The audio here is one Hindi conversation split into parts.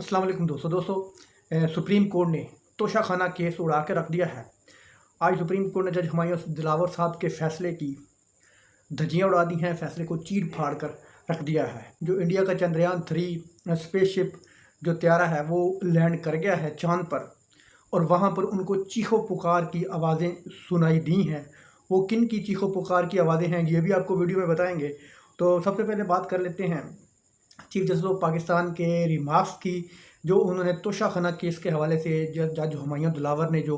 अस्सलाम वालेकुम दोस्तों सुप्रीम कोर्ट ने तोशाखाना केस उड़ा के रख दिया है। आज सुप्रीम कोर्ट ने जज हुमायूं दिलावर साहब के फैसले की धज्जियां उड़ा दी हैं, फैसले को चीर फाड़ कर रख दिया है। जो इंडिया का चंद्रयान-3 स्पेसशिप जो त्यारा है वो लैंड कर गया है चांद पर, और वहाँ पर उनको चीखों पुकार की आवाज़ें सुनाई दी हैं। वो किन की चीखों पुकार की आवाज़ें हैं ये भी आपको वीडियो में बताएंगे। तो सबसे पहले बात कर लेते हैं चीफ जस्टिस ऑफ पाकिस्तान के रिमार्क्स की, जो उन्होंने तोशाखाना केस के हवाले से जज हुमायूं दिलावर ने जो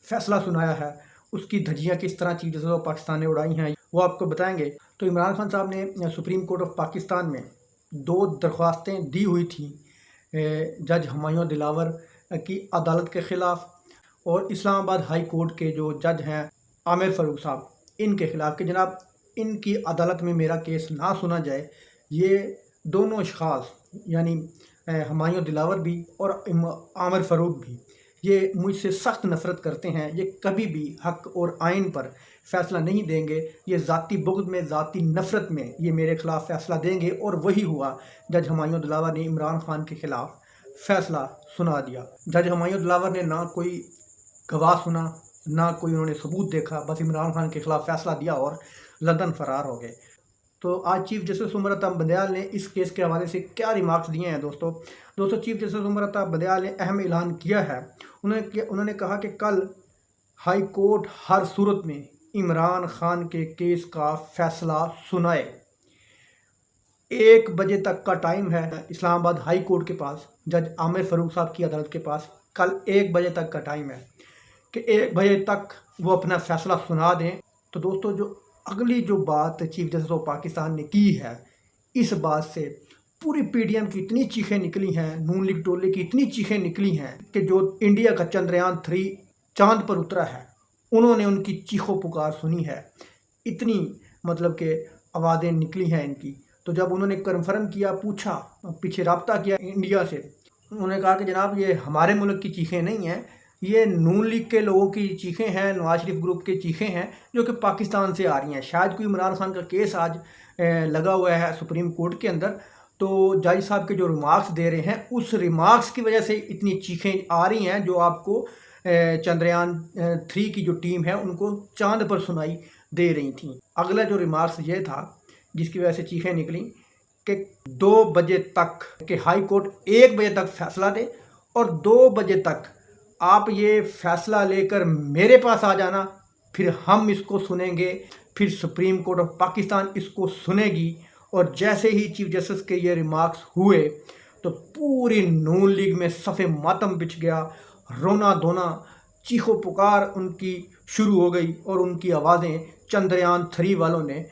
फैसला सुनाया है उसकी धज्जियां किस तरह चीफ जस्टिस ऑफ पाकिस्तान ने उड़ाई हैं वो आपको बताएंगे। तो इमरान खान साहब ने सुप्रीम कोर्ट ऑफ पाकिस्तान में 2 दरख्वास्तें दी हुई थी जज हुमायूं दिलावर की अदालत के ख़िलाफ़ और इस्लामाबाद हाई कोर्ट के जो जज हैं आमिर फ़ारूक साहब, इनके ख़िलाफ़ कि जनाब इनकी अदालत में मेरा केस ना सुना जाए। ये दोनों अशख़ास यानी हुमायूं दिलावर भी और आमिर फ़ारूक भी ये मुझसे सख्त नफ़रत करते हैं। ये कभी भी हक़ और आइन पर फ़ैसला नहीं देंगे। ये ज़ाती बुग़्ज़ में, ज़ाती नफ़रत में ये मेरे ख़िलाफ़ फ़ैसला देंगे, और वही हुआ। जज हुमायूं दिलावर ने इमरान खान के ख़िलाफ़ फ़ैसला सुना दिया। जज हुमायूं दिलावर ने ना कोई गवाह सुना, ना कोई उन्होंने सबूत देखा, बस इमरान खान के ख़िलाफ़ फ़ैसला दिया और लंदन फ़रार हो गए। तो आज चीफ जस्टिस उमर अता बंदयाल ने इस केस के हवाले से क्या रिमार्क्स दिए हैं दोस्तों चीफ जस्टिस उमर अता बंदयाल ने अहम ऐलान किया है। उन्होंने कहा कि कल हाई कोर्ट हर सूरत में इमरान खान के केस का फैसला सुनाए। 1 बजे तक का टाइम है इस्लामाबाद हाई कोर्ट के पास, जज आमिर फ़ारूक साहब की अदालत के पास कल 1 बजे तक का टाइम है कि 1 बजे तक वो अपना फ़ैसला सुना दें। तो दोस्तों जो अगली जो बात चीफ जस्टिस ऑफ पाकिस्तान ने की है, इस बात से पूरी पीडीएम की इतनी चीखें निकली हैं, नून लीग टोले की इतनी चीखें निकली हैं कि जो इंडिया का चंद्रयान-3 चांद पर उतरा है उन्होंने उनकी चीखों पुकार सुनी है। इतनी मतलब कि आवाज़ें निकली हैं इनकी। तो जब उन्होंने कन्फर्म किया, पूछा, पीछे रब्ता किया इंडिया से, उन्होंने कहा कि जनाब ये हमारे मुल्क की चीखें नहीं हैं, ये नून लीग के लोगों की चीखें हैं, नवाज शरीफ ग्रुप की चीखें हैं जो कि पाकिस्तान से आ रही हैं। शायद कोई इमरान खान का केस आज लगा हुआ है सुप्रीम कोर्ट के अंदर, तो जज साहब के जो रिमार्क्स दे रहे हैं उस रिमार्क्स की वजह से इतनी चीखें आ रही हैं जो आपको चंद्रयान-3 की जो टीम है उनको चांद पर सुनाई दे रही थी। अगला जो रिमार्क्स ये था जिसकी वजह से चीखें निकली कि 2 बजे तक कि हाई कोर्ट 1 बजे तक फैसला दे और 2 बजे तक आप ये फ़ैसला लेकर मेरे पास आ जाना, फिर हम इसको सुनेंगे, फिर सुप्रीम कोर्ट ऑफ पाकिस्तान इसको सुनेगी। और जैसे ही चीफ जस्टिस के ये रिमार्क्स हुए तो पूरी नून लीग में सफ़े मातम बिछ गया, रोना धोना, चीखों पुकार उनकी शुरू हो गई और उनकी आवाज़ें चंद्रयान-3 वालों ने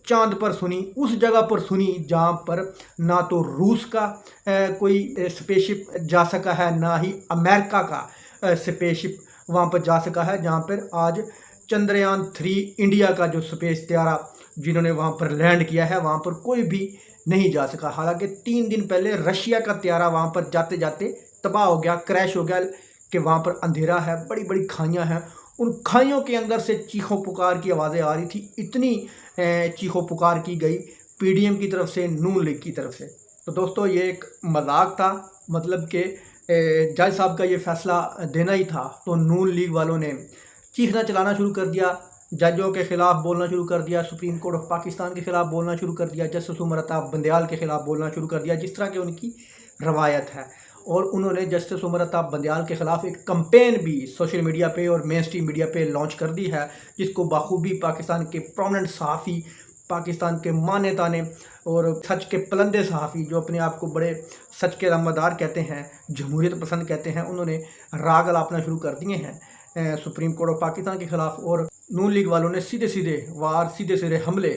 चांद पर सुनी, उस जगह पर सुनी जहाँ पर ना तो रूस का कोई स्पेसशिप जा सका है, ना ही अमेरिका का स्पेसशिप वहाँ पर जा सका है, जहाँ पर आज चंद्रयान-3 इंडिया का जो स्पेस त्यारा जिन्होंने वहाँ पर लैंड किया है वहाँ पर कोई भी नहीं जा सका। हालांकि 3 दिन पहले रशिया का त्यारा वहाँ पर जाते जाते तबाह हो गया, क्रैश हो गया कि वहाँ पर अंधेरा है, बड़ी बड़ी खाइयाँ हैं, उन खाइयों के अंदर से चीखों पुकार की आवाज़ें आ रही थी। इतनी चीखों पुकार की गई पीडीएम की तरफ से, नून लीग की तरफ से। तो दोस्तों ये एक मजाक था, मतलब कि जज साहब का ये फ़ैसला देना ही था तो नून लीग वालों ने चीखना चलाना शुरू कर दिया, जजों के ख़िलाफ़ बोलना शुरू कर दिया, सुप्रीम कोर्ट ऑफ पाकिस्तान के ख़िलाफ़ बोलना शुरू कर दिया, जस्टिस उमर अता बंदयाल के ख़िलाफ़ बोलना शुरू कर दिया, जिस तरह की उनकी रवायत है। और उन्होंने जस्टिस उमर अता बंदयाल के ख़िलाफ़ एक कंपेन भी सोशल मीडिया पे और मेन स्ट्रीम मीडिया पे लॉन्च कर दी है, जिसको बाखूबी पाकिस्तान के प्रोमिनेंट सहाफ़ी, पाकिस्तान के माने ताने और सच के पलंदे सहाफ़ी जो अपने आप को बड़े सच के नमदार कहते हैं, जमहूरियत पसंद कहते हैं, उन्होंने राग अलापना शुरू कर दिए हैं सुप्रीम कोर्ट ऑफ पाकिस्तान के ख़िलाफ़। और नून लीग वालों ने सीधे सीधे हमले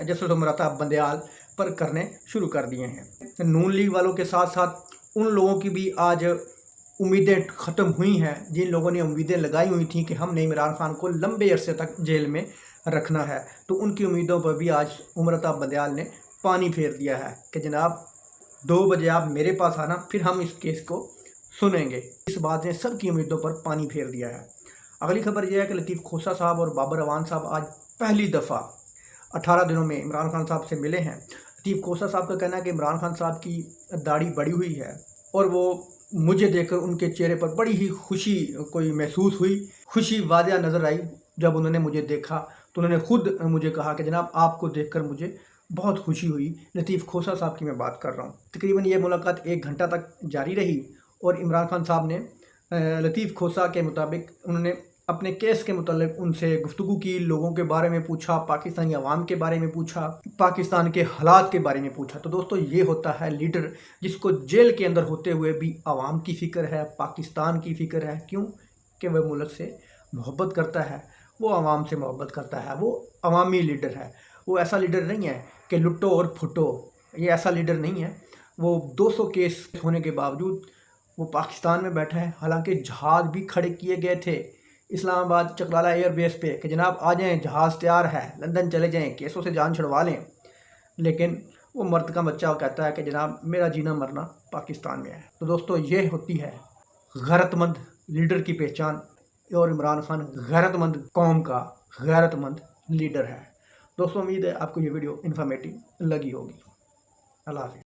जस्टिस उमर अता बंदयाल पर करने शुरू कर दिए हैं। नून लीग वालों के साथ साथ उन लोगों की भी आज उम्मीदें ख़त्म हुई हैं जिन लोगों ने उम्मीदें लगाई हुई थी कि हमने इमरान खान को लंबे अरसे तक जेल में रखना है, तो उनकी उम्मीदों पर भी आज उमर अता बंदयाल ने पानी फेर दिया है कि जनाब 2 बजे आप मेरे पास आना, फिर हम इस केस को सुनेंगे। इस बात ने सबकी उम्मीदों पर पानी फेर दिया है। अगली खबर यह है कि लतीफ़ खोसा साहब और बाबर अवान साहब आज पहली दफ़ा 18 दिनों में इमरान खान साहब से मिले हैं। लतीफ़ खोसा साहब का कहना है कि इमरान खान साहब की दाढ़ी बढ़ी हुई है और वो मुझे देखकर उनके चेहरे पर बड़ी ही खुशी कोई महसूस हुई, खुशी वादिया नज़र आई। जब उन्होंने मुझे देखा तो उन्होंने खुद मुझे कहा कि जनाब आपको देखकर मुझे बहुत खुशी हुई। लतीफ़ खोसा साहब की मैं बात कर रहा हूँ। तकरीबन ये मुलाकात 1 घंटा तक जारी रही और इमरान खान साहब ने लतीफ़ खोसा के मुताबिक उन्होंने अपने केस के मुतालिक उनसे गुफ्तगू की, लोगों के बारे में पूछा, पाकिस्तानी अवाम के बारे में पूछा, पाकिस्तान के हालात के बारे में पूछा। तो दोस्तों ये होता है लीडर जिसको जेल के अंदर होते हुए भी अवाम की फ़िक्र है, पाकिस्तान की फ़िक्र है। क्यों? कि वह मुल्क से मोहब्बत करता है, वो अवाम से मोहब्बत करता है, वो अवामी लीडर है। वो ऐसा लीडर नहीं है कि लुटो और फुटो, ये ऐसा लीडर नहीं है। वो 200 केस होने के बावजूद वो पाकिस्तान में बैठा है। हालांकि जहाज़ भी खड़े किए गए थे इस्लामाबाद चकलाला एयरबेस पे कि जनाब आ जाएं, जहाज़ तैयार है, लंदन चले जाएं, केसों से जान छुड़वा लें। लेकिन वो मर्द का बच्चा कहता है कि जनाब मेरा जीना मरना पाकिस्तान में है। तो दोस्तों ये होती है गैरतमंद लीडर की पहचान, और इमरान खान गैरतमंद कौम का गैरतमंद लीडर है। दोस्तों उम्मीद है आपको ये वीडियो इन्फॉर्मेटिव लगी होगी। अल्लाह हाफ़िज़।